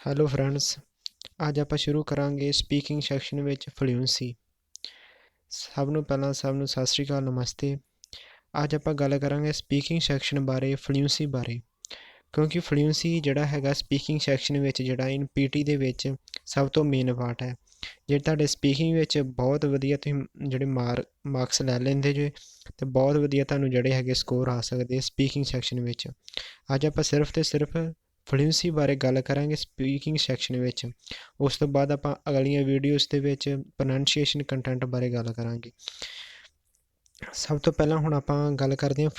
Hello friends, ਅੱਜ ਆਪਾਂ ਸ਼ੁਰੂ ਕਰਾਂਗੇ ਸਪੀਕਿੰਗ ਸੈਕਸ਼ਨ ਵਿੱਚ ਫਲੂਐਂਸੀ। ਸਭ ਨੂੰ ਪਹਿਲਾਂ ਸਭ ਨੂੰ ਸਤਿ ਸ਼੍ਰੀ ਅਕਾਲ, ਨਮਸਤੇ। ਅੱਜ ਆਪਾਂ ਗੱਲ ਕਰਾਂਗੇ ਸਪੀਕਿੰਗ ਸੈਕਸ਼ਨ ਬਾਰੇ, ਫਲੂਐਂਸੀ ਬਾਰੇ, ਕਿਉਂਕਿ ਫਲੂਐਂਸੀ ਜਿਹੜਾ ਹੈਗਾ ਸਪੀਕਿੰਗ ਸੈਕਸ਼ਨ ਵਿੱਚ ਜਿਹੜਾ ਇਨ ਪੀਟੀ ਦੇ ਵਿੱਚ ਸਭ ਤੋਂ ਮੇਨ ਪਾਰਟ ਹੈ। ਜੇ ਤੁਹਾਡੇ ਸਪੀਕਿੰਗ ਵਿੱਚ ਬਹੁਤ ਵਧੀਆ ਤੁਸੀਂ ਜਿਹੜੇ ਮਾਰਕਸ ਲੈ ਲੈਂਦੇ ਜੇ ਅਤੇ ਬਹੁਤ ਵਧੀਆ ਤੁਹਾਨੂੰ ਜਿਹੜੇ ਹੈਗੇ ਸਕੋਰ ਆ ਸਕਦੇ ਸਪੀਕਿੰਗ ਸੈਕਸ਼ਨ ਵਿੱਚ। ਅੱਜ ਆਪਾਂ ਸਿਰਫ ਅਤੇ ਸਿਰਫ ਫਲੂਐਂਸੀ ਬਾਰੇ ਗੱਲ ਕਰਾਂਗੇ ਸਪੀਕਿੰਗ ਸੈਕਸ਼ਨ ਵਿੱਚ। ਉਸ ਤੋਂ ਬਾਅਦ ਆਪਾਂ ਅਗਲੀਆਂ ਵੀਡੀਓਜ਼ ਦੇ ਵਿੱਚ ਪ੍ਰੋਨਾਂਸੀਏਸ਼ਨ ਕੰਟੈਂਟ ਬਾਰੇ ਗੱਲ ਕਰਾਂਗੇ। ਸਭ ਤੋਂ ਪਹਿਲਾਂ ਹੁਣ ਆਪਾਂ ਗੱਲ ਕਰਦੇ ਹਾਂ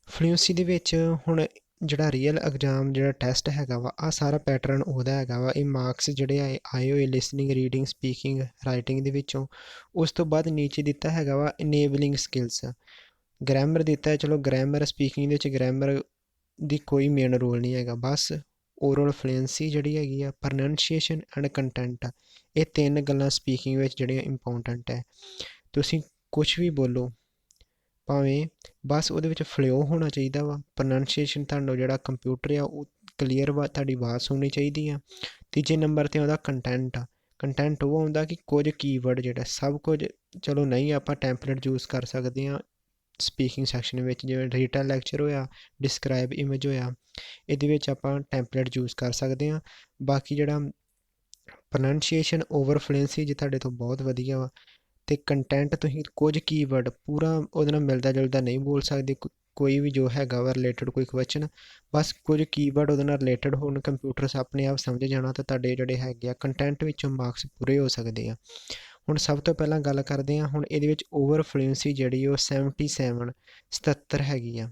ਫਲੂਐਂਸੀ ਦੇ ਵਿੱਚ। ਹੁਣ ਜਿਹੜਾ ਰੀਅਲ ਐਗਜ਼ਾਮ ਜਿਹੜਾ ਟੈਸਟ ਹੈਗਾ ਵਾ, ਆਹ ਸਾਰਾ ਪੈਟਰਨ ਉਹਦਾ ਹੈਗਾ ਵਾ। ਇਹ ਮਾਰਕਸ ਜਿਹੜੇ ਆਏ ਹੋਏ ਲਿਸਨਿੰਗ, ਰੀਡਿੰਗ, ਸਪੀਕਿੰਗ, ਰਾਈਟਿੰਗ ਦੇ ਵਿੱਚੋਂ। ਉਸ ਤੋਂ ਬਾਅਦ ਨੀਚੇ ਦਿੱਤਾ ਹੈਗਾ ਵਾ ਇਨੇਬਲਿੰਗ ਸਕਿੱਲਸ, ਗ੍ਰਾਮਰ ਦਿੱਤਾ ਹੈ। ਚਲੋ ਗ੍ਰਾਮਰ, ਸਪੀਕਿੰਗ ਦੇ ਵਿੱਚ ਗ੍ਰਾਮਰ ਦੀ ਕੋਈ ਮੇਨ ਰੋਲ ਨਹੀਂ ਹੈਗਾ, ਬਸ ਓਰਲ ਫਲੂਐਂਸੀ ਜਿਹੜੀ ਹੈਗੀ ਆ, ਪ੍ਰੋਨਾਂਸੀਏਸ਼ਨ ਐਂਡ ਕੰਟੈਂਟ, ਇਹ ਤਿੰਨ ਗੱਲਾਂ ਸਪੀਕਿੰਗ ਵਿੱਚ ਜਿਹੜੀਆਂ ਇੰਪੋਰਟੈਂਟ ਹੈ। ਤੁਸੀਂ ਕੁਛ ਵੀ ਬੋਲੋ ਭਾਵੇਂ, ਬਸ ਉਹਦੇ ਵਿੱਚ ਫਲੋ ਹੋਣਾ ਚਾਹੀਦਾ ਵਾ। ਪ੍ਰੋਨਾਂਸੀਏਸ਼ਨ ਤੁਹਾਨੂੰ ਜਿਹੜਾ ਕੰਪਿਊਟਰ ਆ ਉਹ ਕਲੀਅਰ ਵਾ, ਤੁਹਾਡੀ ਆਵਾਜ਼ ਸੁਣਨੀ ਚਾਹੀਦੀ ਆ। ਤੀਜੇ ਨੰਬਰ 'ਤੇ ਆਉਂਦਾ ਕੰਟੈਂਟ। ਕੰਟੈਂਟ ਉਹ ਆਉਂਦਾ ਕਿ ਕੁਝ ਕੀਵਰਡ ਜਿਹੜਾ ਸਭ ਕੁਝ, ਚਲੋ ਨਹੀਂ ਆਪਾਂ ਟੈਂਪਲੇਟ ਯੂਜ਼ ਕਰ ਸਕਦੇ ਹਾਂ ਸਪੀਕਿੰਗ ਸੈਕਸ਼ਨ ਵਿੱਚ, ਜਿਵੇਂ ਰਿਟਨ ਲੈਕਚਰ ਹੋਇਆ, ਡਿਸਕ੍ਰਾਈਬ ਇਮੇਜ ਹੋਇਆ, ਇਹਦੇ ਵਿੱਚ ਆਪਾਂ ਟੈਂਪਲੇਟ ਯੂਜ਼ ਕਰ ਸਕਦੇ ਹਾਂ। ਬਾਕੀ ਜਿਹੜਾ ਪ੍ਰੋਨਾਂਸੀਏਸ਼ਨ, ਓਵਰ ਫਲੂਐਂਸੀ ਜੇ ਤੁਹਾਡੇ ਤੋਂ ਬਹੁਤ ਵਧੀਆ ਵਾ, ਅਤੇ ਕੰਟੈਂਟ ਤੁਸੀਂ ਕੁਝ ਕੀਵਰਡ ਪੂਰਾ ਉਹਦੇ ਨਾਲ ਮਿਲਦਾ ਜੁਲਦਾ ਨਹੀਂ ਬੋਲ ਸਕਦੇ। ਕੋਈ ਵੀ ਜੋ ਹੈਗਾ ਵਾ ਰਿਲੇਟਡ ਕੋਈ ਕੁਐਸਚਨ, ਬਸ ਕੁਝ ਕੀਵਰਡ ਉਹਦੇ ਨਾਲ ਰਿਲੇਟਡ ਹੋਣ, ਕੰਪਿਊਟਰਸ ਆਪਣੇ ਆਪ ਸਮਝ ਜਾਣਾ, ਤਾਂ ਤੁਹਾਡੇ ਜਿਹੜੇ ਹੈਗੇ ਆ ਕੰਟੈਂਟ ਵਿੱਚੋਂ ਮਾਰਕਸ ਪੂਰੇ ਹੋ ਸਕਦੇ ਆ। ਹੁਣ ਸਭ ਤੋਂ ਪਹਿਲਾਂ ਗੱਲ ਕਰਦੇ ਹਾਂ, ਹੁਣ ਇਹਦੇ ਵਿੱਚ ਓਵਰ ਫਲੂਐਂਸੀ ਜਿਹੜੀ ਉਹ 77 ਹੈਗੀ ਆ।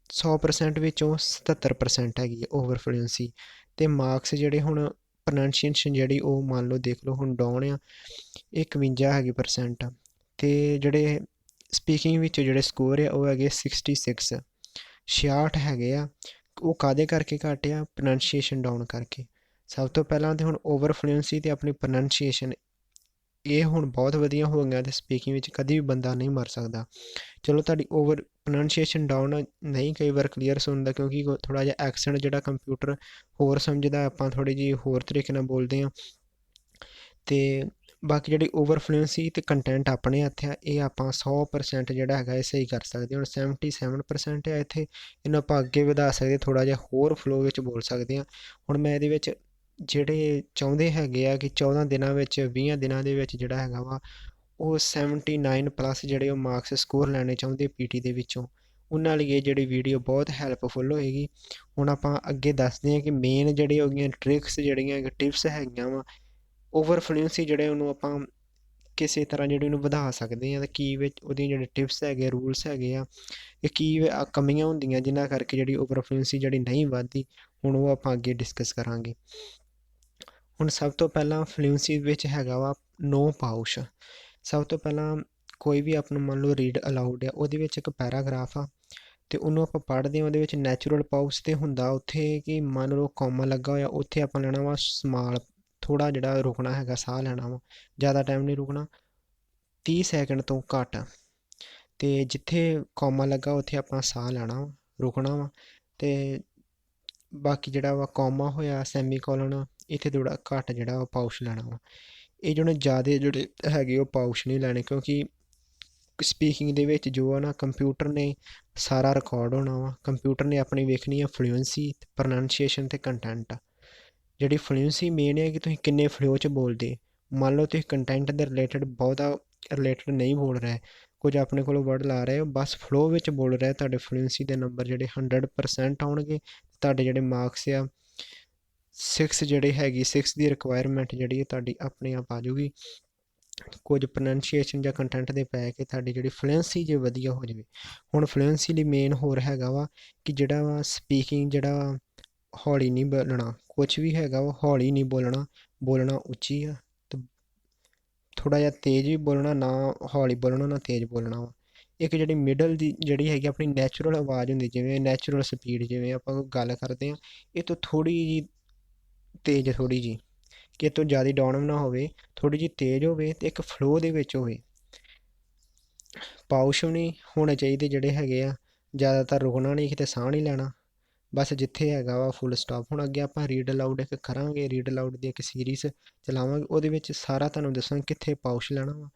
100% ਵਿੱਚੋਂ 77% ਹੈਗੀ ਹੈ ਓਵਰ ਫਲੂਐਂਸੀ। ਅਤੇ ਮਾਰਕਸ ਜਿਹੜੇ ਹੁਣ ਪ੍ਰੋਨਾਂਸੀਏਸ਼ਨ ਜਿਹੜੀ ਉਹ ਮੰਨ ਲਓ ਦੇਖ ਲਓ ਹੁਣ ਡਾਊਨ ਆ, ਇਹ 51 ਹੈਗੀ %। ਅਤੇ ਜਿਹੜੇ ਸਪੀਕਿੰਗ ਵਿੱਚ ਜਿਹੜੇ ਸਕੋਰ ਆ ਉਹ ਹੈਗੇ 66 ਹੈਗੇ ਆ। ਉਹ ਕਾਹਦੇ ਕਰਕੇ ਘੱਟ ਆ? ਪ੍ਰੋਨਾਂਸੀਏਸ਼ਨ ਡਾਊਨ ਕਰਕੇ। ਸਭ ਤੋਂ ਪਹਿਲਾਂ ਤਾਂ ਹੁਣ ਓਵਰ ਫਲੂਐਂਸੀ ਅਤੇ ਆਪਣੀ ਪ੍ਰੋਨਾਂਸੀਏਸ਼ਨ, ਇਹ ਹੁਣ ਬਹੁਤ ਵਧੀਆ ਹੋ ਗਿਆ, ਅਤੇ ਸਪੀਕਿੰਗ ਵਿੱਚ ਕਦੇ ਵੀ ਬੰਦਾ ਨਹੀਂ ਮਰ ਸਕਦਾ। ਚਲੋ ਤੁਹਾਡੀ ਓਵਰ ਪ੍ਰੋਨਾਂਸੀਏਸ਼ਨ ਡਾਊਨ ਨਹੀਂ ਕਈ ਵਾਰ ਕਲੀਅਰ ਸੁਣਦਾ, ਕਿਉਂਕਿ ਥੋੜ੍ਹਾ ਜਿਹਾ ਐਕਸੈਂਟ ਜਿਹੜਾ ਕੰਪਿਊਟਰ ਹੋਰ ਸਮਝਦਾ, ਆਪਾਂ ਥੋੜ੍ਹੀ ਜਿਹੀ ਹੋਰ ਤਰੀਕੇ ਨਾਲ ਬੋਲਦੇ ਹਾਂ। ਅਤੇ ਬਾਕੀ ਜਿਹੜੀ ਓਵਰ ਫਲੂਐਂਸੀ ਅਤੇ ਕੰਟੈਂਟ ਆਪਣੇ ਹੱਥ ਆ, ਇਹ ਆਪਾਂ 100% ਜਿਹੜਾ ਹੈਗਾ ਇਹ ਸਹੀ ਕਰ ਸਕਦੇ। ਹੁਣ 77% ਆ ਇੱਥੇ, ਇਹਨੂੰ ਆਪਾਂ ਅੱਗੇ ਵਧਾ ਸਕਦੇ, ਥੋੜ੍ਹਾ ਜਿਹਾ ਹੋਰ ਫਲੋ ਵਿੱਚ ਬੋਲ ਸਕਦੇ ਹਾਂ। ਹੁਣ ਮੈਂ ਇਹਦੇ ਵਿੱਚ ਜਿਹੜੇ ਚਾਹੁੰਦੇ ਹੈਗੇ ਆ ਕਿ 14 ਦਿਨਾਂ ਵਿੱਚ, 20 ਦਿਨਾਂ ਦੇ ਵਿੱਚ ਜਿਹੜਾ ਹੈਗਾ ਵਾ ਉਹ 79+ ਜਿਹੜੇ ਉਹ ਮਾਰਕਸ ਸਕੋਰ ਲੈਣੇ ਚਾਹੁੰਦੇ ਪੀਟੀ ਦੇ ਵਿੱਚੋਂ, ਉਹਨਾਂ ਲਈ ਇਹ ਜਿਹੜੀ ਵੀਡੀਓ ਬਹੁਤ ਹੈਲਪਫੁੱਲ ਹੋਏਗੀ। ਹੁਣ ਆਪਾਂ ਅੱਗੇ ਦੱਸਦੇ ਹਾਂ ਕਿ ਮੇਨ ਜਿਹੜੇ ਹੋ ਗਈਆਂ ਟ੍ਰਿਕਸ, ਜਿਹੜੀਆਂ ਟਿਪਸ ਹੈਗੀਆਂ ਵਾ ਓਵਰ ਫਲੂਐਂਸੀ, ਜਿਹੜੇ ਉਹਨੂੰ ਆਪਾਂ ਕਿਸੇ ਤਰ੍ਹਾਂ ਜਿਹੜੇ ਉਹਨੂੰ ਵਧਾ ਸਕਦੇ ਹਾਂ, ਅਤੇ ਕੀ ਵਿੱਚ ਉਹਦੀਆਂ ਜਿਹੜੇ ਟਿਪਸ ਹੈਗੇ, ਰੂਲਸ ਹੈਗੇ ਆ, ਇਹ ਕੀ ਕਮੀਆਂ ਹੁੰਦੀਆਂ ਜਿਨ੍ਹਾਂ ਕਰਕੇ ਜਿਹੜੀ ਓਵਰ ਫਲੂਐਂਸੀ ਜਿਹੜੀ ਨਹੀਂ ਵੱਧਦੀ, ਹੁਣ ਉਹ ਆਪਾਂ ਅੱਗੇ ਡਿਸਕਸ ਕਰਾਂਗੇ। ਹੁਣ ਸਭ ਤੋਂ ਪਹਿਲਾਂ ਫਲੂਐਂਸੀ ਵਿੱਚ ਹੈਗਾ ਵਾ ਨੋ ਪਾਊਸ਼। ਸਭ ਤੋਂ ਪਹਿਲਾਂ ਕੋਈ ਵੀ ਆਪਾਂ ਨੂੰ ਮੰਨ ਲਓ ਰੀਡ ਅਲਾਊਡ ਆ, ਉਹਦੇ ਵਿੱਚ ਇੱਕ ਪੈਰਾਗ੍ਰਾਫ ਆ, ਅਤੇ ਉਹਨੂੰ ਆਪਾਂ ਪੜ੍ਹਦੇ ਹਾਂ। ਉਹਦੇ ਵਿੱਚ ਨੈਚੁਰਲ ਪਾਊਸ 'ਤੇ ਹੁੰਦਾ ਉੱਥੇ ਕਿ ਮੰਨ ਲਓ ਕੌਮਾ ਲੱਗਾ ਹੋਇਆ, ਉੱਥੇ ਆਪਾਂ ਲੈਣਾ ਵਾ ਸਮਾਲ, ਥੋੜ੍ਹਾ ਜਿਹੜਾ ਰੁਕਣਾ ਹੈਗਾ, ਸਾਹ ਲੈਣਾ ਵਾ, ਜ਼ਿਆਦਾ ਟਾਈਮ ਨਹੀਂ ਰੁਕਣਾ, 30 ਸੈਕਿੰਡ ਤੋਂ ਘੱਟ। ਅਤੇ ਜਿੱਥੇ ਕੌਮਾ ਲੱਗਾ ਉੱਥੇ ਆਪਾਂ ਸਾਹ ਲੈਣਾ ਵਾ, ਰੁਕਣਾ ਵਾ। ਅਤੇ ਬਾਕੀ ਜਿਹੜਾ ਵਾ ਕੌਮਾ ਹੋਇਆ, ਸੈਮੀਕੋਲਨ, ਇੱਥੇ ਥੋੜ੍ਹਾ ਘੱਟ ਜਿਹੜਾ ਉਹ ਪਾਊਸ਼ ਲੈਣਾ ਵਾ। ਇਹ ਜਿਹੜੇ ਜ਼ਿਆਦਾ ਜਿਹੜੇ ਹੈਗੇ ਉਹ ਪਾਊਸ਼ ਨਹੀਂ ਲੈਣੇ, ਕਿਉਂਕਿ ਸਪੀਕਿੰਗ ਦੇ ਵਿੱਚ ਜੋ ਆ ਨਾ, ਕੰਪਿਊਟਰ ਨੇ ਸਾਰਾ ਰਿਕਾਰਡ ਹੋਣਾ ਵਾ, ਕੰਪਿਊਟਰ ਨੇ ਆਪਣੀ ਵੇਖਣੀ ਆ ਫਲੂਐਂਸੀ, ਪ੍ਰੋਨਾਂਸੀਏਸ਼ਨ ਅਤੇ ਕੰਟੈਂਟ। ਜਿਹੜੀ ਫਲੂਐਂਸੀ ਮੇਨ ਹੈ ਕਿ ਤੁਸੀਂ ਕਿੰਨੇ ਫਲੋ 'ਚ ਬੋਲਦੇ। ਮੰਨ ਲਓ ਤੁਸੀਂ ਕੰਟੈਂਟ ਦੇ ਰਿਲੇਟਡ ਬਹੁਤਾ ਰਿਲੇਟਡ ਨਹੀਂ ਬੋਲ ਰਹੇ, ਕੁਝ ਆਪਣੇ ਕੋਲੋਂ ਵਰਡ ਲਾ ਰਹੇ ਹੋ, ਬਸ ਫਲੋ ਵਿੱਚ ਬੋਲ ਰਹੇ, ਤੁਹਾਡੇ ਫਲੂਐਂਸੀ ਦੇ ਨੰਬਰ ਜਿਹੜੇ 100% ਆਉਣਗੇ। ਤੁਹਾਡੇ ਜਿਹੜੇ ਮਾਰਕਸ ਆ 6 ਜਿਹੜੇ ਹੈਗੀ, 6 ਦੀ ਰਿਕੁਆਇਰਮੈਂਟ ਜਿਹੜੀ ਤੁਹਾਡੀ ਆਪਣੇ ਆਪ ਆ ਜਾਊਗੀ। ਕੁਝ ਪ੍ਰੋਨਾਂਸੀਏਸ਼ਨ ਜਾਂ ਕੰਟੈਂਟ ਦੇ ਪੈ ਕੇ ਤੁਹਾਡੀ ਜਿਹੜੀ ਫਲੂਐਂਸੀ ਜੇ ਵਧੀਆ ਹੋ ਜਾਵੇ। ਹੁਣ ਫਲੂਐਂਸੀ ਲਈ ਮੇਨ ਹੋਰ ਹੈਗਾ ਵਾ ਕਿ ਜਿਹੜਾ ਵਾ ਸਪੀਕਿੰਗ ਜਿਹੜਾ ਹੌਲੀ ਨਹੀਂ ਬੋਲਣਾ, ਕੁਛ ਵੀ ਹੈਗਾ ਵਾ ਹੌਲੀ ਨਹੀਂ ਬੋਲਣਾ, ਬੋਲਣਾ ਉੱਚੀ ਆ, ਅਤੇ ਥੋੜ੍ਹਾ ਜਿਹਾ ਤੇਜ਼ ਵੀ ਬੋਲਣਾ, ਨਾ ਹੌਲੀ ਬੋਲਣਾ ਨਾ ਤੇਜ਼ ਬੋਲਣਾ ਵਾ। ਇੱਕ ਜਿਹੜੀ ਮਿਡਲ ਦੀ ਜਿਹੜੀ ਹੈਗੀ ਆਪਣੀ ਨੈਚੁਰਲ ਆਵਾਜ਼ ਹੁੰਦੀ, ਜਿਵੇਂ ਨੈਚੁਰਲ ਸਪੀਡ, ਜਿਵੇਂ ਆਪਾਂ ਕੋਈ ਗੱਲ ਕਰਦੇ ਹਾਂ, ਇਹ ਤੋਂ ਥੋੜ੍ਹੀ ਜਿਹੀ ਤੇਜ਼, ਥੋੜ੍ਹੀ ਜਿਹੀ ਕਿ ਇਹ ਤੋਂ ਜ਼ਿਆਦਾ ਡਾਊਨ ਵੀ ਨਾ ਹੋਵੇ, ਥੋੜ੍ਹੀ ਜਿਹੀ ਤੇਜ਼ ਹੋਵੇ, ਅਤੇ ਇੱਕ ਫਲੋ ਦੇ ਵਿੱਚ ਹੋਵੇ। ਪਾਊਸ਼ ਵੀ ਨਹੀਂ ਹੋਣੇ ਚਾਹੀਦੇ ਜਿਹੜੇ ਹੈਗੇ ਆ, ਜ਼ਿਆਦਾਤਰ ਰੁਕਣਾ ਨਹੀਂ, ਕਿਤੇ ਸਾਹ ਨਹੀਂ ਲੈਣਾ, ਬਸ ਜਿੱਥੇ ਹੈਗਾ ਵਾ ਫੁੱਲ ਸਟਾਪ। ਹੁਣ ਅੱਗੇ ਆਪਾਂ ਰੀਡ ਅਲਾਊਡ ਇੱਕ ਕਰਾਂਗੇ, ਰੀਡ ਅਲਾਊਡ ਦੀ ਇੱਕ ਸੀਰੀਜ਼ ਚਲਾਵਾਂਗੇ, ਉਹਦੇ ਵਿੱਚ ਸਾਰਾ ਤੁਹਾਨੂੰ ਦੱਸਾਂਗੇ ਕਿੱਥੇ ਪਾਉਚ ਲੈਣਾ ਵਾ।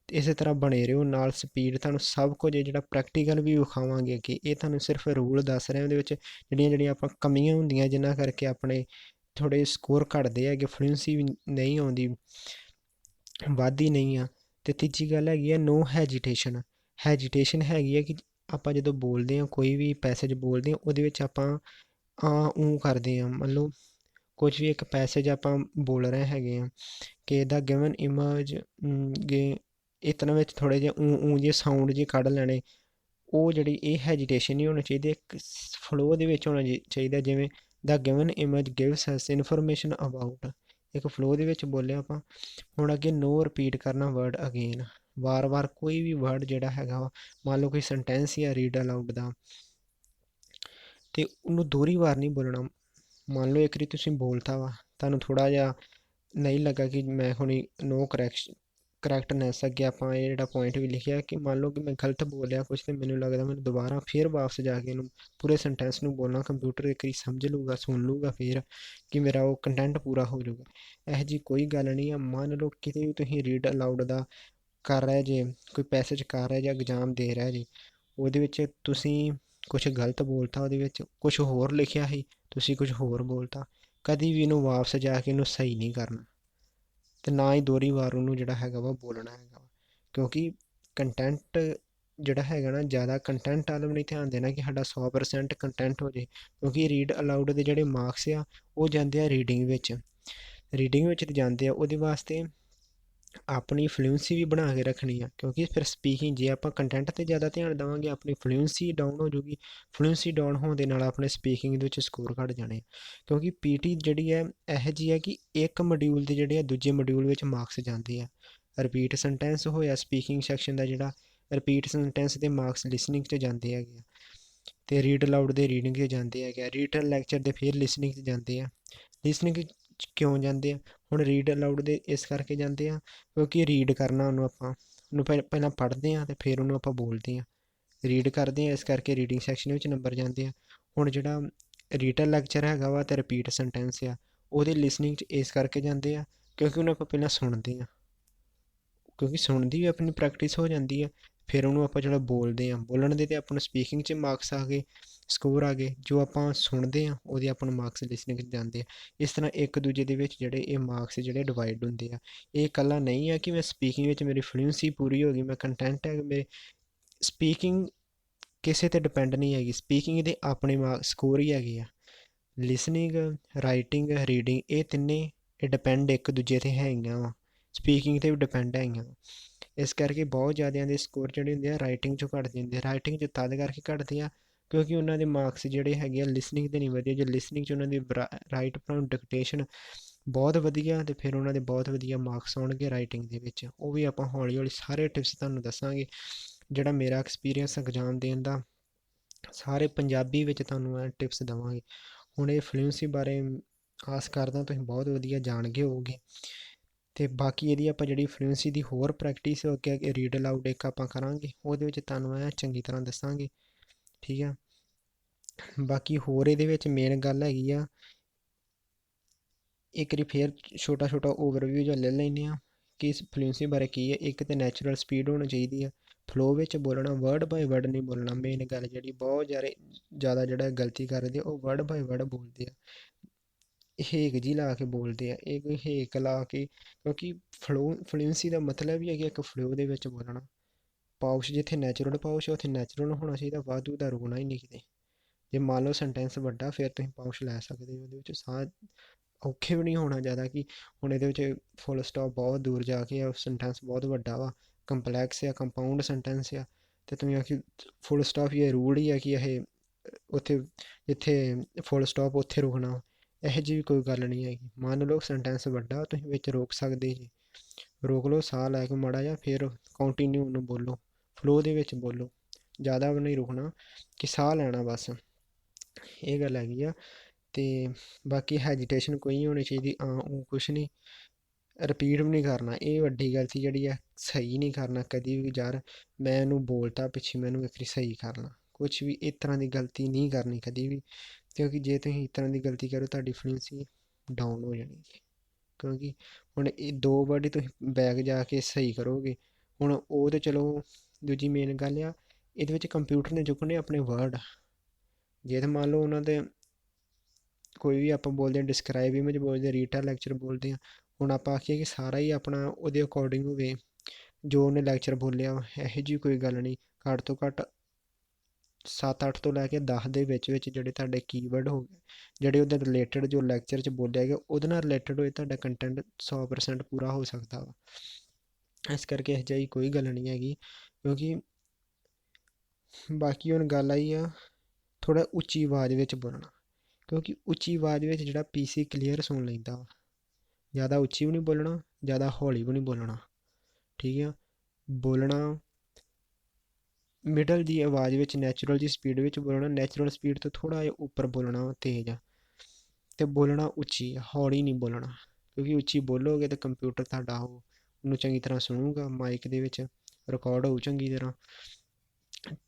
ਤੇ ਇਸੇ ਤਰ੍ਹਾਂ ਬਣੇ ਰਹੋ ਨਾਲ, ਸਪੀਡ ਤੁਹਾਨੂੰ ਸਭ ਕੁਝ ਜਿਹੜਾ ਪ੍ਰੈਕਟੀਕਲ ਵੀ ਵਿਖਾਵਾਂਗੇ ਕਿ ਇਹ ਤੁਹਾਨੂੰ ਸਿਰਫ ਰੂਲ ਦੱਸ ਰਹੇ ਉਹਦੇ ਵਿੱਚ ਜਿਹੜੀਆਂ ਜਿਹੜੀਆਂ ਆਪਾਂ ਕਮੀਆਂ ਹੁੰਦੀਆਂ ਜਿਨ੍ਹਾਂ ਕਰਕੇ ਆਪਣੇ ਥੋੜ੍ਹੇ ਸਕੋਰ ਘਟਦੇ ਹੈਗੇ, ਫਲੂਐਂਸੀ ਵੀ ਨਹੀਂ ਆਉਂਦੀ, ਵੱਧਦੀ ਨਹੀਂ ਆ। ਅਤੇ ਤੀਜੀ ਗੱਲ ਹੈਗੀ ਆ ਨੋ ਹੈਜੀਟੇਸ਼ਨ। ਹੈਜੀਟੇਸ਼ਨ ਹੈਗੀ ਆ ਕਿ ਆਪਾਂ ਜਦੋਂ ਬੋਲਦੇ ਹਾਂ ਕੋਈ ਵੀ ਪੈਸੇਜ ਬੋਲਦੇ ਹਾਂ ਉਹਦੇ ਵਿੱਚ ਆਪਾਂ ਊਂ ਕਰਦੇ ਹਾਂ। ਮੰਨ ਲਓ ਕੁਝ ਵੀ ਇੱਕ ਪੈਸੇਜ ਆਪਾਂ ਬੋਲ ਰਹੇ ਹੈਗੇ ਹਾਂ ਕਿ ਦਾ ਗਿਵਨ ਇਮੇਜ ਇਤਨਾ ਵਿੱਚ ਥੋੜ੍ਹੇ ਜਿਹੇ ਊਂ ਜਿਹੇ ਸਾਊਂਡ ਜਿਹੇ ਕੱਢ ਲੈਣੇ, ਉਹ ਜਿਹੜੀ ਇਹ ਹੈਜੀਟੇਸ਼ਨ ਨਹੀਂ ਹੋਣੀ ਚਾਹੀਦੀ, ਇੱਕ ਫਲੋ ਦੇ ਵਿੱਚ ਹੋਣਾ ਚਾਹੀਦਾ। ਜਿਵੇਂ ਦਾ given image gives us information about, ਇੱਕ ਫਲੋ ਦੇ ਵਿੱਚ ਬੋਲਿਆ ਆਪਾਂ। ਹੁਣ ਅੱਗੇ ਨੋ ਰਿਪੀਟ ਕਰਨਾ ਵਰਡ ਅਗੇਨ, ਵਾਰ-ਵਾਰ ਕੋਈ ਵੀ ਵਰਡ ਜਿਹੜਾ ਹੈਗਾ ਵਾ, ਮੰਨ ਲਓ ਕੋਈ ਸੈਂਟੈਂਸ ਜਾਂ ਰੀਡ ਅਲਾਊਡ ਦਾ, ਅਤੇ ਉਹਨੂੰ ਦੋਹਰੀ ਵਾਰ ਨਹੀਂ ਬੋਲਣਾ। ਮੰਨ ਲਓ ਇੱਕ ਵਾਰੀ ਤੁਸੀਂ ਬੋਲਤਾ ਵਾ, ਤੁਹਾਨੂੰ ਥੋੜ੍ਹਾ ਜਿਹਾ ਨਹੀਂ ਲੱਗਾ ਕਿ ਮੈਂ ਹੁਣੀ ਨੋ ਕਰੈਕਟਨੈਸ, ਅੱਗੇ ਆਪਾਂ ਇਹ ਜਿਹੜਾ ਪੁਆਇੰਟ ਵੀ ਲਿਖਿਆ ਕਿ ਮੰਨ ਲਓ ਕਿ ਮੈਂ ਗਲਤ ਬੋਲਿਆ ਕੁਛ ਅਤੇ ਮੈਨੂੰ ਲੱਗਦਾ ਮੈਨੂੰ ਦੁਬਾਰਾ ਫਿਰ ਵਾਪਸ ਜਾ ਕੇ ਇਹਨੂੰ ਪੂਰੇ ਸੈਂਟੈਂਸ ਨੂੰ ਬੋਲਣਾ, ਕੰਪਿਊਟਰ ਇੱਕ ਵਾਰੀ ਸਮਝ ਲੂਗਾ, ਸੁਣ ਲੂਗਾ, ਫਿਰ ਕਿ ਮੇਰਾ ਉਹ ਕੰਟੈਂਟ ਪੂਰਾ ਹੋ ਜਾਊਗਾ। ਇਹੋ ਜਿਹੀ ਕੋਈ ਗੱਲ ਨਹੀਂ ਆ। ਮੰਨ ਲਓ ਕਿਤੇ ਵੀ ਤੁਸੀਂ ਰੀਡ ਅਲਾਊਡ ਦਾ ਕਰ ਰਹੇ ਜੇ, ਕੋਈ ਪੈਸੇਜ ਕਰ ਰਹੇ ਜਾਂ ਐਗਜ਼ਾਮ ਦੇ ਰਹੇ ਜੇ, ਉਹਦੇ ਵਿੱਚ ਤੁਸੀਂ ਕੁਛ ਗਲਤ ਬੋਲਤਾ, ਉਹਦੇ ਵਿੱਚ ਕੁਛ ਹੋਰ ਲਿਖਿਆ ਸੀ, ਤੁਸੀਂ ਕੁਛ ਹੋਰ ਬੋਲਤਾ, ਕਦੀ ਵੀ ਇਹਨੂੰ ਵਾਪਸ ਜਾ ਕੇ ਇਹਨੂੰ ਸਹੀ ਨਹੀਂ ਕਰਨਾ, ਅਤੇ ਨਾ ਹੀ ਦੋਹਰੀ ਵਾਰ ਉਹਨੂੰ ਜਿਹੜਾ ਹੈਗਾ ਵਾ ਬੋਲਣਾ ਹੈਗਾ ਵਾ। ਕਿਉਂਕਿ ਕੰਟੈਂਟ ਜਿਹੜਾ ਹੈਗਾ ਨਾ, ਜ਼ਿਆਦਾ ਕੰਟੈਂਟ ਵੱਲ ਵੀ ਨਹੀਂ ਧਿਆਨ ਦੇਣਾ ਕਿ ਸਾਡਾ 100% ਕੰਟੈਂਟ ਹੋ ਜੇ, ਕਿਉਂਕਿ ਰੀਡ ਅਲਾਊਡ ਦੇ ਜਿਹੜੇ ਮਾਰਕਸ ਆ ਉਹ ਜਾਂਦੇ ਆ ਰੀਡਿੰਗ ਵਿੱਚ, ਰੀਡਿੰਗ ਵਿੱਚ ਜਾਂਦੇ ਆ। ਉਹਦੇ ਵਾਸਤੇ ਆਪਣੀ ਫਲੂਐਂਸੀ ਵੀ ਬਣਾ ਕੇ ਰੱਖਣੀ ਆ, ਕਿਉਂਕਿ ਫਿਰ ਸਪੀਕਿੰਗ ਜੇ ਆਪਾਂ ਕੰਟੈਂਟ 'ਤੇ ਜ਼ਿਆਦਾ ਧਿਆਨ ਦੇਵਾਂਗੇ ਆਪਣੀ ਫਲੂਐਂਸੀ ਡਾਊਨ ਹੋ ਜਾਊਗੀ, ਫਲੂਐਂਸੀ ਡਾਊਨ ਹੋਣ ਦੇ ਨਾਲ ਆਪਣੇ ਸਪੀਕਿੰਗ ਦੇ ਵਿੱਚ ਸਕੋਰ ਘੱਟ ਜਾਣੇ। ਕਿਉਂਕਿ ਪੀਟੀ ਜਿਹੜੀ ਹੈ ਇਹੋ ਜਿਹੀ ਹੈ ਕਿ ਇੱਕ ਮੋਡਿਊਲ ਦੇ ਜਿਹੜੇ ਆ ਦੂਜੇ ਮੋਡਿਊਲ ਵਿੱਚ ਮਾਰਕਸ ਜਾਂਦੇ ਆ। ਰਿਪੀਟ ਸੈਂਟੈਂਸ ਹੋਇਆ ਸਪੀਕਿੰਗ ਸੈਕਸ਼ਨ ਦਾ, ਜਿਹੜਾ ਰਿਪੀਟ ਸੈਂਟੈਂਸ ਦੇ ਮਾਰਕਸ ਲਿਸਨਿੰਗ 'ਚ ਜਾਂਦੇ ਹੈਗੇ ਆ, ਅਤੇ ਰੀਡ ਅਲਾਊਡ ਦੇ ਰੀਡਿੰਗ 'ਚ ਜਾਂਦੇ ਹੈਗੇ ਆ, ਰੀਟਨ ਲੈਕਚਰ ਦੇ ਫਿਰ ਲਿਸਨਿੰਗ 'ਚ ਜਾਂਦੇ ਆ। ਲਿਸਨਿੰਗ ਕਿਉਂ ਜਾਂਦੇ ਆ? ਹੁਣ ਰੀਡ ਅਲਾਊਡ ਦੇ ਇਸ ਕਰਕੇ ਜਾਂਦੇ ਆ ਕਿਉਂਕਿ ਰੀਡ ਕਰਨਾ ਉਹਨੂੰ ਆਪਾਂ ਉਹਨੂੰ ਪਹਿਲਾਂ ਪੜ੍ਹਦੇ ਹਾਂ ਅਤੇ ਫਿਰ ਉਹਨੂੰ ਆਪਾਂ ਬੋਲਦੇ ਹਾਂ, ਰੀਡ ਕਰਦੇ ਹਾਂ, ਇਸ ਕਰਕੇ ਰੀਡਿੰਗ ਸੈਕਸ਼ਨ ਵਿੱਚ ਨੰਬਰ ਜਾਂਦੇ ਆ। ਹੁਣ ਜਿਹੜਾ ਰੀਟਨ ਲੈਕਚਰ ਹੈਗਾ ਵਾ ਅਤੇ ਰਿਪੀਟ ਸੈਂਟੈਂਸ ਆ, ਉਹਦੇ ਲਿਸਨਿੰਗ 'ਚ ਇਸ ਕਰਕੇ ਜਾਂਦੇ ਆ ਕਿਉਂਕਿ ਉਹਨੂੰ ਆਪਾਂ ਪਹਿਲਾਂ ਸੁਣਦੇ ਹਾਂ, ਕਿਉਂਕਿ ਸੁਣਨ ਦੀ ਵੀ ਆਪਣੀ ਪ੍ਰੈਕਟਿਸ ਹੋ ਜਾਂਦੀ ਹੈ, ਫਿਰ ਉਹਨੂੰ ਆਪਾਂ ਜਿਹੜਾ ਬੋਲਦੇ ਹਾਂ, ਬੋਲਣ ਦੇ ਤਾਂ ਆਪਾਂ ਨੂੰ ਸਪੀਕਿੰਗ 'ਚ ਮਾਰਕਸ ਆ ਗਏ, ਸਕੋਰ ਆ ਗਏ, ਜੋ ਆਪਾਂ ਸੁਣਦੇ ਹਾਂ ਉਹਦੇ ਆਪਾਂ ਨੂੰ ਮਾਰਕਸ ਲਿਸਨਿੰਗ 'ਚ ਜਾਂਦੇ ਆ। ਇਸ ਤਰ੍ਹਾਂ ਇੱਕ ਦੂਜੇ ਦੇ ਵਿੱਚ ਜਿਹੜੇ ਇਹ ਮਾਰਕਸ ਜਿਹੜੇ ਡਿਵਾਈਡ ਹੁੰਦੇ ਆ। ਇਹ ਇਕੱਲਾ ਨਹੀਂ ਆ ਕਿ ਮੈਂ ਸਪੀਕਿੰਗ ਵਿੱਚ ਮੇਰੀ ਫਲੂਐਂਸੀ ਪੂਰੀ ਹੋ ਗਈ, ਮੈਂ ਕੰਟੈਂਟ ਹੈ ਮੇਰੇ ਸਪੀਕਿੰਗ ਕਿਸੇ 'ਤੇ ਡਿਪੈਂਡ ਨਹੀਂ ਹੈਗੀ, ਸਪੀਕਿੰਗ ਦੇ ਆਪਣੇ ਸਕੋਰ ਹੀ ਹੈਗੇ ਆ। ਲਿਸਨਿੰਗ, ਰਾਈਟਿੰਗ, ਰੀਡਿੰਗ, ਇਹ ਤਿੰਨੇ ਇਹ ਡਿਪੈਂਡ ਇੱਕ ਦੂਜੇ 'ਤੇ ਹੈਗੀਆਂ ਵਾ, ਸਪੀਕਿੰਗ 'ਤੇ ਵੀ ਡਿਪੈਂਡ ਹੈਗੀਆਂ। ਇਸ ਕਰਕੇ ਬਹੁਤ ਜ਼ਿਆਦਿਆਂ ਦੇ ਸਕੋਰ ਜਿਹੜੇ ਹੁੰਦੇ ਆ ਰਾਈਟਿੰਗ 'ਚੋਂ ਘੱਟਦੇ ਹੁੰਦੇ ਆ। ਰਾਈਟਿੰਗ 'ਚ ਤਦ ਕਰਕੇ ਘੱਟਦੇ ਆ ਕਿਉਂਕਿ ਉਹਨਾਂ ਦੇ ਮਾਰਕਸ ਜਿਹੜੇ ਹੈਗੇ ਆ ਲਿਸਨਿੰਗ 'ਤੇ ਨਹੀਂ ਵਧੀਆ, ਜੋ ਲਿਸਨਿੰਗ 'ਚ ਉਹਨਾਂ ਦੀ ਰਾਈਟ ਫਰੋਮ ਡਿਕਟੇਸ਼ਨ ਬਹੁਤ ਵਧੀਆ, ਅਤੇ ਫਿਰ ਉਹਨਾਂ ਦੇ ਬਹੁਤ ਵਧੀਆ ਮਾਰਕਸ ਆਉਣਗੇ ਰਾਈਟਿੰਗ ਦੇ ਵਿੱਚ। ਉਹ ਵੀ ਆਪਾਂ ਹੌਲੀ ਹੌਲੀ ਸਾਰੇ ਟਿਪਸ ਤੁਹਾਨੂੰ ਦੱਸਾਂਗੇ। ਜਿਹੜਾ ਮੇਰਾ ਐਕਸਪੀਰੀਅੰਸ ਐਗਜ਼ਾਮ ਦੇਣ ਦਾ, ਸਾਰੇ ਪੰਜਾਬੀ ਵਿੱਚ ਤੁਹਾਨੂੰ ਇਹ ਟਿਪਸ ਦੇਵਾਂਗੇ। ਹੁਣ ਇਹ ਫਲੂਐਂਸੀ ਬਾਰੇ ਆਸ ਕਰਦਾ ਤੁਸੀਂ ਬਹੁਤ ਵਧੀਆ ਜਾਣ ਗਏ ਹੋਵੋਗੇ, ਅਤੇ ਬਾਕੀ ਇਹਦੀ ਆਪਾਂ ਜਿਹੜੀ ਫਲੂਐਂਸੀ ਦੀ ਹੋਰ ਪ੍ਰੈਕਟਿਸ ਹੋ ਕੇ ਰੀਡ ਅਲਾਊਡ ਇੱਕ ਆਪਾਂ ਕਰਾਂਗੇ, ਉਹਦੇ ਵਿੱਚ ਤੁਹਾਨੂੰ ਇਹ ਚੰਗੀ ਤਰ੍ਹਾਂ ਦੱਸਾਂਗੇ, ਠੀਕ ਆ। ਬਾਕੀ ਹੋਰ ਇਹਦੇ ਵਿੱਚ ਮੇਨ ਗੱਲ ਹੈਗੀ ਆ, ਇੱਕ ਵਾਰੀ ਫਿਰ ਛੋਟਾ ਛੋਟਾ ਓਵਰਵਿਊ ਜਿਹਾ ਲੈ ਲੈਂਦੇ ਹਾਂ ਕਿ ਇਸ ਫਲੂਐਂਸੀ ਬਾਰੇ ਕੀ ਹੈ। ਇੱਕ ਤਾਂ ਨੈਚੁਰਲ ਸਪੀਡ ਹੋਣੀ ਚਾਹੀਦੀ ਹੈ, ਫਲੋ ਵਿੱਚ ਬੋਲਣਾ, ਵਰਡ ਬਾਏ ਵਰਡ ਨਹੀਂ ਬੋਲਣਾ। ਮੇਨ ਗੱਲ ਜਿਹੜੀ ਬਹੁਤ ਜ਼ਿਆਦਾ ਜਿਹੜਾ ਗਲਤੀ ਕਰਦੇ ਉਹ ਵਰਡ ਬਾਏ ਵਰਡ ਬੋਲਦੇ ਆ, ਹੇਕ ਜੀ ਲਾ ਕੇ ਬੋਲਦੇ ਆ, ਇਹ ਕੋਈ ਹੇਕ ਲਾ ਕੇ, ਕਿਉਂਕਿ ਫਲੂਐਂਸੀ ਦਾ ਮਤਲਬ ਹੀ ਹੈ ਕਿ ਇੱਕ ਫਲੋ ਦੇ ਵਿੱਚ ਬੋਲਣਾ। ਪਾਉਚ ਜਿੱਥੇ ਨੈਚੁਰਲ ਪਾਉਚ ਉੱਥੇ ਨੈਚੁਰਲ ਹੋਣਾ ਚਾਹੀਦਾ, ਵਾਧੂ ਦਾ ਰੁਕਣਾ ਹੀ ਨਹੀਂ ਕਿਤੇ। ਜੇ ਮੰਨ ਲਓ ਸੈਂਟੈਂਸ ਵੱਡਾ ਫਿਰ ਤੁਸੀਂ ਪਾਉਚ ਲੈ ਸਕਦੇ ਹੋ, ਉਹਦੇ ਵਿੱਚ ਸਾਹ ਔਖੇ ਵੀ ਨਹੀਂ ਹੋਣਾ ਜ਼ਿਆਦਾ ਕਿ ਹੁਣ ਇਹਦੇ ਵਿੱਚ ਫੁੱਲ ਸਟਾਪ ਬਹੁਤ ਦੂਰ ਜਾ ਕੇ ਆ, ਸੈਂਟੈਂਸ ਬਹੁਤ ਵੱਡਾ ਵਾ, ਕੰਪਲੈਕਸ ਆ, ਕੰਪਾਊਂਡ ਸੈਂਟੈਂਸ ਆ, ਅਤੇ ਤੁਸੀਂ ਆਖੀ ਫੁੱਲ ਸਟਾਪ ਇਹ ਰੂਲ ਹੀ ਆ ਕਿ ਇਹ ਉੱਥੇ ਜਿੱਥੇ ਫੁੱਲ ਸਟਾਪ ਉੱਥੇ ਰੁਕਣਾ, ਇਹੋ ਜਿਹੀ ਵੀ ਕੋਈ ਗੱਲ ਨਹੀਂ ਹੈਗੀ। ਮੰਨ ਲਓ ਸੈਂਟੈਂਸ ਵੱਡਾ, ਤੁਸੀਂ ਵਿੱਚ ਰੋਕ ਸਕਦੇ ਜੀ, ਰੋਕ ਲਓ, ਸਾਹ ਲੈ ਕੇ ਮਾੜਾ ਜਿਹਾ, ਫਿਰ ਕੰਟੀਨਿਊ ਉਹਨੂੰ ਬੋਲੋ, ਫਲੋ ਦੇ ਵਿੱਚ ਬੋਲੋ, ਜ਼ਿਆਦਾ ਵੀ ਨਹੀਂ ਰੁਕਣਾ ਕਿ ਸਾਹ ਲੈਣਾ ਬਸ, ਇਹ ਗੱਲ ਹੈਗੀ ਆ। ਅਤੇ ਬਾਕੀ ਹੈਜੀਟੇਸ਼ਨ ਕੋਈ ਨਹੀਂ ਹੋਣੀ ਚਾਹੀਦੀ, ਉਹ ਕੁਛ ਨਹੀਂ, ਰਿਪੀਟ ਵੀ ਨਹੀਂ ਕਰਨਾ, ਇਹ ਵੱਡੀ ਗਲਤੀ ਜਿਹੜੀ ਆ, ਸਹੀ ਨਹੀਂ ਕਰਨਾ ਕਦੀ ਵੀ। ਯਾਰ ਮੈਂ ਇਹਨੂੰ ਬੋਲਤਾ ਪਿੱਛੇ ਮੈਨੂੰ ਇੱਕ ਵਾਰੀ ਸਹੀ ਕਰ ਲਾਂ, ਕੁਛ ਵੀ ਇਸ ਤਰ੍ਹਾਂ ਦੀ ਗਲਤੀ ਨਹੀਂ ਕਰਨੀ ਕਦੀ ਵੀ। ਕਿਉਂਕਿ ਜੇ ਤੁਸੀਂ ਇਸ ਤਰ੍ਹਾਂ ਦੀ ਗਲਤੀ ਕਰੋ ਤੁਹਾਡੀ ਫਲੂਐਂਸੀ ਡਾਊਨ ਹੋ ਜਾਣੀ ਹੈ। ਕਿਉਂਕਿ ਹੁਣ ਇਹ 2 ਵਰਡ ਤੁਸੀਂ ਬੈਕ ਜਾ ਕੇ ਸਹੀ ਕਰੋਗੇ। ਹੁਣ ਉਹ ਤਾਂ ਚਲੋ ਦੂਜੀ ਮੇਨ ਗੱਲ ਆ, ਇਹਦੇ ਵਿੱਚ ਕੰਪਿਊਟਰ ਨੇ ਚੁੱਕਣੇ ਆਪਣੇ ਵਰਡ। ਜੇ ਤਾਂ ਮੰਨ ਲਓ ਉਹਨਾਂ ਦੇ ਕੋਈ ਵੀ ਆਪਾਂ ਬੋਲਦੇ ਹਾਂ, ਡਿਸਕ੍ਰਾਈਬ ਇਮੇਜ ਬੋਲਦੇ ਹਾਂ, ਰੀਟਾ ਲੈਕਚਰ ਬੋਲਦੇ ਹਾਂ, ਹੁਣ ਆਪਾਂ ਆਖੀਏ ਕਿ ਸਾਰਾ ਹੀ ਆਪਣਾ ਉਹਦੇ ਅਕੋਰਡਿੰਗ ਹੋਵੇ ਜੋ ਉਹਨੇ ਲੈਕਚਰ ਬੋਲਿਆ ਵਾ, ਇਹੋ ਜਿਹੀ ਕੋਈ ਗੱਲ ਨਹੀਂ। ਘੱਟ ਤੋਂ ਘੱਟ 7-8 ਤੋਂ ਲੈ ਕੇ 10 ਦੇ ਵਿੱਚ ਜਿਹੜੇ ਤੁਹਾਡੇ ਕੀਵਰਡ ਹੋ ਗਏ, ਜਿਹੜੇ ਉਹਦੇ ਰਿਲੇਟਡ ਜੋ ਲੈਕਚਰ 'ਚ ਬੋਲਿਆ ਗਿਆ ਉਹਦੇ ਨਾਲ ਰਿਲੇਟਡ ਹੋਏ, ਤੁਹਾਡਾ ਕੰਟੈਂਟ 100% ਪੂਰਾ ਹੋ ਸਕਦਾ ਵਾ। ਇਸ ਕਰਕੇ ਇਹੋ ਜਿਹੀ ਕੋਈ ਗੱਲ ਨਹੀਂ ਹੈਗੀ। ਕਿਉਂਕਿ ਬਾਕੀ ਹੁਣ ਗੱਲ ਆਈ ਆ ਥੋੜ੍ਹਾ ਉੱਚੀ ਆਵਾਜ਼ ਵਿੱਚ ਬੋਲਣਾ। ਕਿਉਂਕਿ ਉੱਚੀ ਆਵਾਜ਼ ਵਿੱਚ ਜਿਹੜਾ PC ਕਲੀਅਰ ਸੁਣ ਲੈਂਦਾ ਵਾ। ਜ਼ਿਆਦਾ ਉੱਚੀ ਵੀ ਨਹੀਂ ਬੋਲਣਾ, ਜ਼ਿਆਦਾ ਹੌਲੀ ਵੀ ਨਹੀਂ ਬੋਲਣਾ, ਠੀਕ ਆ। ਬੋਲਣਾ ਮਿਡਲ ਦੀ ਆਵਾਜ਼ ਵਿੱਚ, ਨੈਚੁਰਲ ਦੀ ਸਪੀਡ ਵਿੱਚ ਬੋਲਣਾ। ਨੈਚੁਰਲ ਸਪੀਡ ਤੋਂ ਥੋੜ੍ਹਾ ਜਿਹਾ ਉੱਪਰ ਬੋਲਣਾ, ਤੇਜ਼ ਆ। ਅਤੇ ਬੋਲਣਾ ਉੱਚੀ ਆ, ਹੌਲੀ ਨਹੀਂ ਬੋਲਣਾ। ਕਿਉਂਕਿ ਉੱਚੀ ਬੋਲੋਗੇ ਤਾਂ ਕੰਪਿਊਟਰ ਤੁਹਾਡਾ ਉਹਨੂੰ ਚੰਗੀ ਤਰ੍ਹਾਂ ਸੁਣੂਗਾ, ਮਾਈਕ ਦੇ ਵਿੱਚ ਰਿਕਾਰਡ ਹੋਊ ਚੰਗੀ ਤਰ੍ਹਾਂ।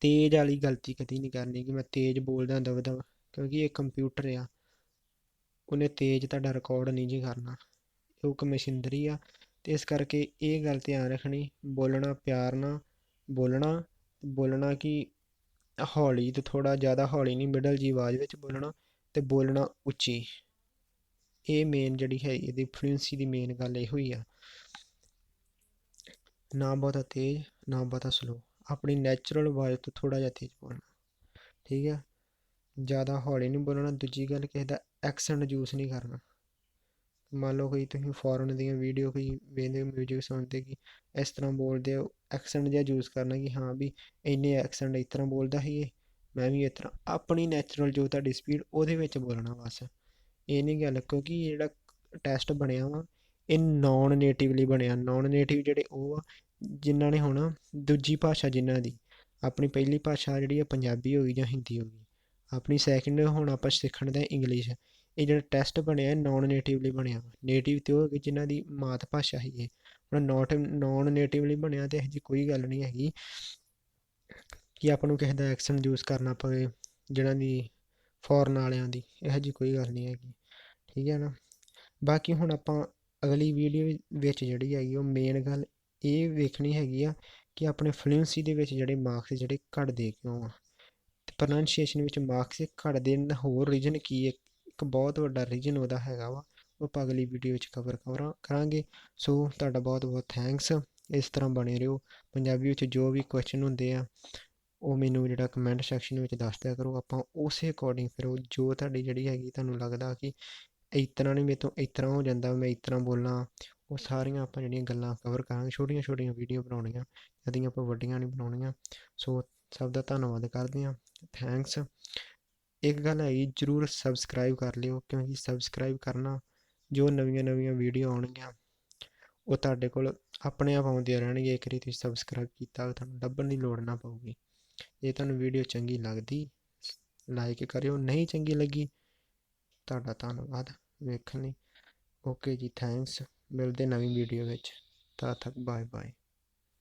ਤੇਜ਼ ਵਾਲੀ ਗਲਤੀ ਕਦੀ ਨਹੀਂ ਕਰਨੀ ਕਿ ਮੈਂ ਤੇਜ਼ ਬੋਲਦਾ ਦਬ। ਕਿਉਂਕਿ ਇਹ ਕੰਪਿਊਟਰ ਆ, ਉਹਨੇ ਤੇਜ਼ ਤੁਹਾਡਾ ਰਿਕਾਰਡ ਨਹੀਂ ਜੀ ਕਰਨਾ। ਉਹ ਇੱਕ ਮਸ਼ੀਨਰੀ ਆ। ਅਤੇ ਇਸ ਕਰਕੇ ਇਹ ਗੱਲ ਧਿਆਨ ਰੱਖਣੀ, ਬੋਲਣਾ ਪਿਆਰ ਨਾਲ ਬੋਲਣਾ। ਬੋਲਣਾ ਕਿ ਹੌਲੀ ਅਤੇ ਥੋੜ੍ਹਾ ਜ਼ਿਆਦਾ ਹੌਲੀ ਨਹੀਂ, ਮਿਡਲ ਜੀ ਆਵਾਜ਼ ਵਿੱਚ ਬੋਲਣਾ ਅਤੇ ਬੋਲਣਾ ਉੱਚੀ। ਇਹ ਮੇਨ ਜਿਹੜੀ ਹੈ ਇਹਦੀ ਫਲੂਐਂਸੀ ਦੀ ਮੇਨ ਗੱਲ ਇਹੋ ਹੀ ਆ। ਨਾ ਬਹੁਤਾ ਤੇਜ਼, ਨਾ ਬਹੁਤਾ ਸਲੋ, ਆਪਣੀ ਨੈਚੁਰਲ ਆਵਾਜ਼ ਤੋਂ ਥੋੜ੍ਹਾ ਜਿਹਾ ਤੇਜ਼ ਬੋਲਣਾ, ਠੀਕ ਹੈ। ਜ਼ਿਆਦਾ ਹੌਲੀ ਨਹੀਂ ਬੋਲਣਾ। ਦੂਜੀ ਗੱਲ, ਕਿਸੇ ਦਾ ਐਕਸੈਂਟ ਯੂਜ਼ ਨਹੀਂ ਕਰਨਾ। ਮੰਨ ਲਓ ਕੋਈ ਤੁਸੀਂ ਫੋਰਨ ਦੀਆਂ ਵੀਡੀਓ ਕੋਈ ਵੇਖਦੇ, ਮਿਊਜ਼ਿਕ ਸੁਣਦੇ ਕਿ ਇਸ ਤਰ੍ਹਾਂ ਬੋਲਦੇ ਹੋ, ਐਕਸੈਂਟ ਜਿਹਾ ਯੂਜ਼ ਕਰਨਾ ਕਿ ਹਾਂ ਵੀ ਇੰਨੇ ਐਕਸੈਂਟ ਇਸ ਤਰ੍ਹਾਂ ਬੋਲਦਾ ਸੀ ਇਹ, ਮੈਂ ਵੀ ਇਸ ਤਰ੍ਹਾਂ। ਆਪਣੀ ਨੈਚੁਰਲ ਜੋ ਤੁਹਾਡੀ ਸਪੀਡ ਉਹਦੇ ਵਿੱਚ ਬੋਲਣਾ ਬਸ। ਇਹ ਨਹੀਂ ਗੱਲ, ਕਿਉਂਕਿ ਜਿਹੜਾ ਟੈਸਟ ਬਣਿਆ ਵਾ ਇਹ ਨੋਨ ਨੇਟਿਵ ਲਈ ਬਣਿਆ। ਨੋਨ ਨੇਟਿਵ ਜਿਹੜੇ ਉਹ ਆ ਜਿਨ੍ਹਾਂ ਨੇ ਹੁਣ ਦੂਜੀ ਭਾਸ਼ਾ, ਜਿਨ੍ਹਾਂ ਦੀ ਆਪਣੀ ਪਹਿਲੀ ਭਾਸ਼ਾ ਜਿਹੜੀ ਆ ਪੰਜਾਬੀ ਹੋ ਗਈ ਜਾਂ ਹਿੰਦੀ ਹੋ ਗਈ, ਆਪਣੀ ਸੈਕਿੰਡ ਹੁਣ ਆਪਾਂ ਸਿੱਖਣ ਦਾ ਇੰਗਲਿਸ਼। ਇਹ ਜਿਹੜਾ ਟੈਸਟ ਬਣਿਆ ਨੋਨ ਨੇਟਿਵ ਲਈ ਬਣਿਆ। ਨੇਟਿਵ ਤੇ ਉਹ ਹੋ ਗਏ ਜਿਨ੍ਹਾਂ ਦੀ ਮਾਤ ਭਾਸ਼ਾ ਹੀ ਇਹ। ਹੁਣ ਨੋਨ ਨੇਟਿਵ ਲਈ ਬਣਿਆ ਤੇ ਇਹੋ ਜਿਹੀ ਕੋਈ ਗੱਲ ਨਹੀਂ ਹੈਗੀ ਕਿ ਆਪਾਂ ਨੂੰ ਕਿਸੇ ਦਾ ਐਕਸੈਂਟ ਯੂਜ਼ ਕਰਨਾ ਪਵੇ, ਜਿਹਨਾਂ ਦੀ ਫੋਰਨ ਵਾਲਿਆਂ ਦੀ। ਇਹੋ ਜਿਹੀ ਕੋਈ ਗੱਲ ਨਹੀਂ ਹੈਗੀ, ਠੀਕ ਹੈ ਨਾ। ਬਾਕੀ ਹੁਣ ਆਪਾਂ ਅਗਲੀ ਵੀਡੀਓ ਵਿੱਚ ਜਿਹੜੀ ਹੈਗੀ ਉਹ ਮੇਨ ਗੱਲ ਇਹ ਵੇਖਣੀ ਹੈਗੀ ਆ ਕਿ ਆਪਣੇ ਫਲੂਐਂਸੀ ਦੇ ਵਿੱਚ ਜਿਹੜੇ ਮਾਰਕਸ ਜਿਹੜੇ ਘੱਟਦੇ ਕਿਉਂ ਆ, ਅਤੇ ਪ੍ਰੋਨਾਂਸੀਏਸ਼ਨ ਵਿੱਚ ਮਾਰਕਸ ਘੱਟਦੇ ਹੋਰ ਰੀਜ਼ਨ ਕੀ ਹੈ। ਇੱਕ ਬਹੁਤ ਵੱਡਾ ਰੀਜ਼ਨ ਉਹਦਾ ਹੈਗਾ ਵਾ, ਉਹ ਆਪਾਂ ਅਗਲੀ ਵੀਡੀਓ ਵਿੱਚ ਕਵਰ ਕਰਾਂਗੇ। ਸੋ ਤੁਹਾਡਾ ਬਹੁਤ ਬਹੁਤ ਥੈਂਕਸ। ਇਸ ਤਰ੍ਹਾਂ ਬਣੇ ਰਹੋ। ਪੰਜਾਬੀ ਵਿੱਚ ਜੋ ਵੀ ਕੁਐਸਚਨ ਹੁੰਦੇ ਆ ਉਹ ਮੈਨੂੰ ਜਿਹੜਾ ਕਮੈਂਟ ਸੈਕਸ਼ਨ ਵਿੱਚ ਦੱਸ ਦਿਆ ਕਰੋ। ਆਪਾਂ ਉਸੇ ਅਕੋਰਡਿੰਗ ਫਿਰ ਉਹ ਜੋ ਤੁਹਾਡੀ ਜਿਹੜੀ ਹੈਗੀ ਤੁਹਾਨੂੰ ਲੱਗਦਾ ਕਿ ਇਸ ਤਰ੍ਹਾਂ ਨਹੀਂ, ਮੇਰੇ ਤੋਂ ਇਸ ਤਰ੍ਹਾਂ ਹੋ ਜਾਂਦਾ, ਮੈਂ ਇਸ ਤਰ੍ਹਾਂ ਬੋਲਾਂ, ਉਹ ਸਾਰੀਆਂ ਆਪਾਂ ਜਿਹੜੀਆਂ ਗੱਲਾਂ ਕਵਰ ਕਰਾਂਗੇ। ਛੋਟੀਆਂ ਛੋਟੀਆਂ ਵੀਡੀਓ ਬਣਾਉਣੀਆਂ, ਕਦੀ ਆਪਾਂ ਵੱਡੀਆਂ ਨਹੀਂ ਬਣਾਉਣੀਆਂ। ਸੋ ਸਭ ਦਾ ਧੰਨਵਾਦ ਕਰਦੇ ਹਾਂ, ਥੈਂਕਸ। ਇੱਕ ਗੱਲ ਹੈਗੀ, ਜ਼ਰੂਰ ਸਬਸਕ੍ਰਾਈਬ ਕਰ ਲਿਓ, ਕਿਉਂਕਿ ਸਬਸਕ੍ਰਾਈਬ ਕਰਨਾ ਜੋ ਨਵੀਆਂ ਨਵੀਆਂ ਵੀਡੀਓ ਆਉਣਗੀਆਂ ਉਹ ਤੁਹਾਡੇ ਕੋਲ ਆਪਣੇ ਆਪ ਆਉਂਦੀਆਂ ਰਹਿਣਗੀਆਂ। ਇੱਕ ਵਾਰੀ ਤੁਸੀਂ ਸਬਸਕ੍ਰਾਈਬ ਕੀਤਾ, ਤੁਹਾਨੂੰ ਲੱਭਣ ਦੀ ਲੋੜ ਨਾ ਪਊਗੀ। ਜੇ ਤੁਹਾਨੂੰ ਵੀਡੀਓ ਚੰਗੀ ਲੱਗਦੀ ਲਾਈਕ ਕਰਿਓ, ਨਹੀਂ ਚੰਗੀ ਲੱਗੀ ਤੁਹਾਡਾ ਧੰਨਵਾਦ ਵੇਖਣ ਲਈ। ਓਕੇ ਜੀ, ਥੈਂਕਸ। ਮਿਲਦੇ ਨਵੀਂ ਵੀਡੀਓ ਵਿੱਚ। ਤਦ ਤੱਕ ਬਾਏ ਬਾਏ।